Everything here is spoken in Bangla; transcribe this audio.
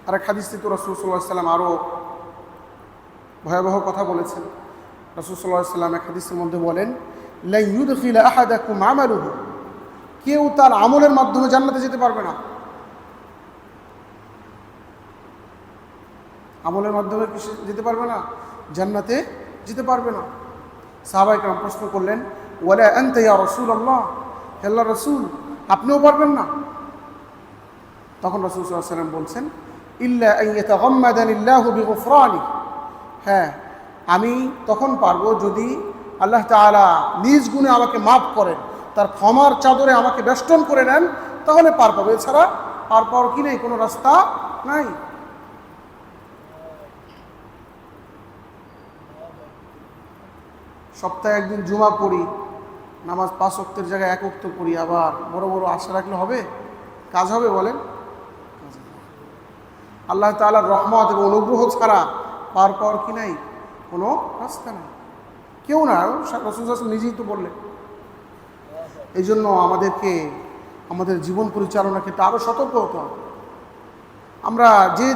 আর এক হাদিসে তো রাসূল সাল্লাল্লাহু আলাইহি ওয়াসাল্লাম আরও ভয়াবহ কথা বলেছেন। রাসূল সাল্লাল্লাহু আলাইহি ওয়াসাল্লাম এক হাদিসের মধ্যে বলেন, লা ইউদখিল আহাদাকুম আমালুহু, কেউ তার আমলের মাধ্যমে জান্নাতে যেতে পারবে না। আমলের মাধ্যমে কি যেতে পারবে না? জান্নাতে যেতে পারবে না। সাহাবায়ে কেরাম প্রশ্ন করলেন, ওয়ালা আনতা ইয়া রাসূলুল্লাহ, হে আল্লাহর রাসূল আপনিও পারবেন না? তখন রাসূল সাল্লাল্লাহু আলাইহি ওয়াসাল্লাম বলছেন, ইল্লা আন ইয়াতাগাম্মাদানিল্লাহু বিগুফরানি, হ্যাঁ আমি তখন পারবো যদি আল্লাহ তাআলা নিজ গুণে আমাকে মাফ করেন, তার ক্ষমার চাদরে আমাকে বেষ্টন করে নেন, তাহলে পার পাবো, এছাড়া পার পাওয়ার কি নেই, কোনো রাস্তা নাই। সপ্তাহে একদিন জুমা পড়ি, নামাজ 5 ওয়াক্তের জায়গায় 1 ওয়াক্ত পড়ি, আবার বড় বড় আশা রাখলে হবে? কাজ হবে বলেন? আল্লাহ তাআলার রহমত এবং অনুগ্রহ ছাড়া পার পাওয়ার কি নাই, কোনো রাস্তা নাই। কেউ না, রাসূল সাল্লাল্লাহু আলাইহি ওয়াসাল্লাম নিজেই তো বললেন। এই জন্য আমাদেরকে আমাদের জীবন পরিচালনার ক্ষেত্রে আরও সতর্ক হতে হবে। আমরা যে